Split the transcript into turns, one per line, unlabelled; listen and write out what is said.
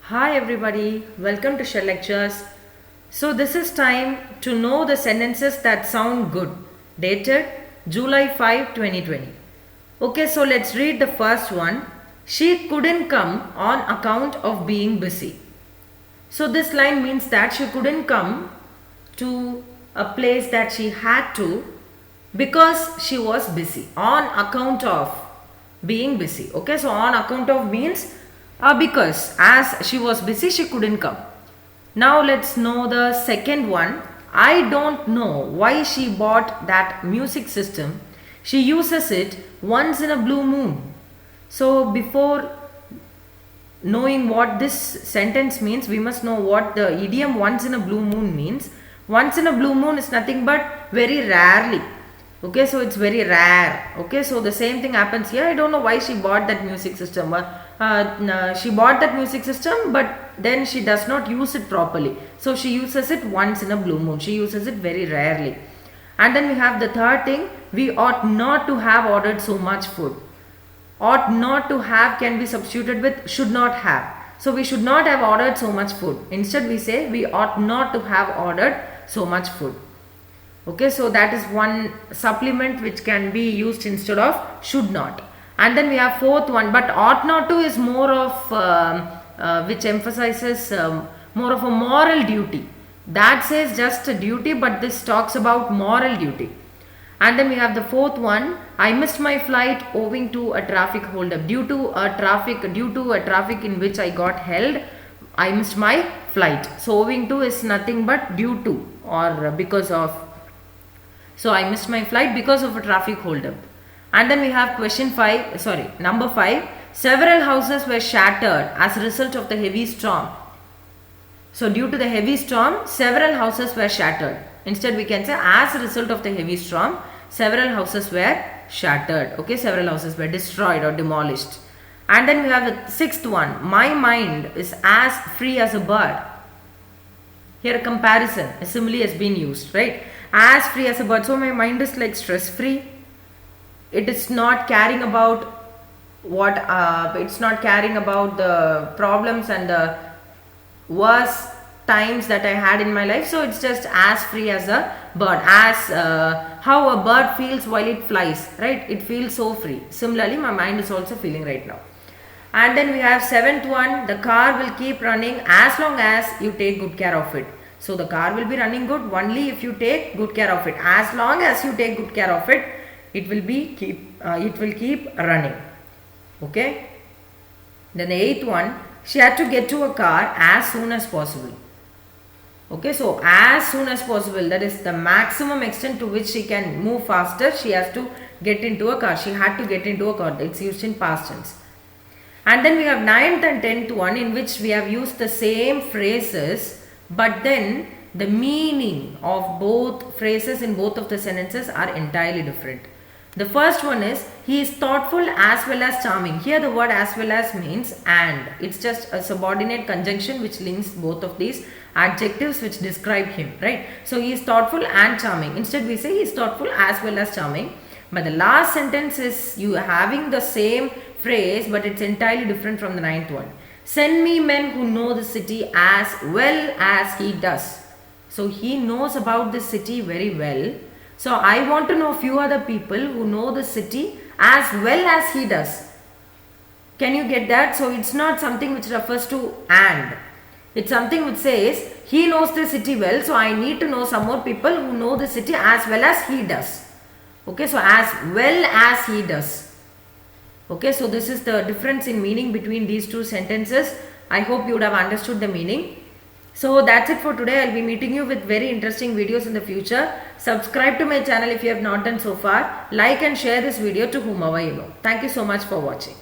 Hi everybody, welcome to Shell Lectures. So this is time to know the sentences that sound good. Dated July 5, 2020. Okay, so let's read the first one. She couldn't come on account of being busy. So this line means that she couldn't come to a place that she had to because she was busy on account of being busy. Okay, so on account of means because as she was busy she couldn't come. Now let's know the second one. I don't know why she bought that music system. She uses it once in a blue moon. So before knowing what this sentence means, we must know what the idiom once in a blue moon means. Once in a blue moon is nothing but very rarely. Okay, so it's very rare. Okay, so the same thing happens here. I don't know why she bought that music system. She bought that music system, but then she does not use it properly. So she uses it once in a blue moon. She uses it very rarely. And then we have the third thing. We ought not to have ordered so much food. Ought not to have can be substituted with should not have. So we should not have ordered so much food. Instead we say we ought not to have ordered so much food. Okay, so that is one supplement which can be used instead of should not. And then we have fourth one, but ought not to is more of which emphasizes more of a moral duty. That says just a duty, but this talks about moral duty. And then we have the fourth one. I missed my flight owing to a traffic holdup. Due to a traffic in which I got held, I missed my flight. So owing to is nothing but due to or because of. So I missed my flight because of a traffic holdup. And then we have number 5. Several houses were shattered as a result of the heavy storm. So due to the heavy storm, several houses were shattered. Instead we can say as a result of the heavy storm, several houses were shattered. Okay, several houses were destroyed or demolished. And then we have the sixth one. My mind is as free as a bird. Here a comparison, a simile has been used, right? As free as a bird. So my mind is like stress free. It is not caring about it's not caring about the problems and the worst times that I had in my life. So it's just as free as a bird. As how a bird feels while it flies, right? It feels so free. Similarly, my mind is also feeling right now. And then we have seventh one. The car will keep running as long as you take good care of it. So the car will be running good only if you take good care of it. As long as you take good care of it, it will keep running. Okay. Then the eighth one. She had to get to a car as soon as possible. Okay, so as soon as possible, that is the maximum extent to which she can move faster. She has to get into a car. She had to get into a car. It's used in past tense. And then we have 9th and 10th one, in which we have used the same phrases, but then the meaning of both phrases in both of the sentences are entirely different. The first one is, he is thoughtful as well as charming. Here the word as well as means and. It's just a subordinate conjunction which links both of these adjectives which describe him, right? So he is thoughtful and charming. Instead we say he is thoughtful as well as charming. But the last sentence is you having the same phrase, but it's entirely different from the 9th one. Send me men who know the city as well as he does. So he knows about the city very well. So I want to know a few other people who know the city as well as he does. Can you get that? So it's not something which refers to and. It's something which says he knows the city well. So I need to know some more people who know the city as well as he does. Okay, so as well as he does. Okay, so this is the difference in meaning between these two sentences. I hope you would have understood the meaning. So that's it for today. I'll be meeting you with very interesting videos in the future. Subscribe to my channel if you have not done so far. Like and share this video to whomever you know. Thank you so much for watching.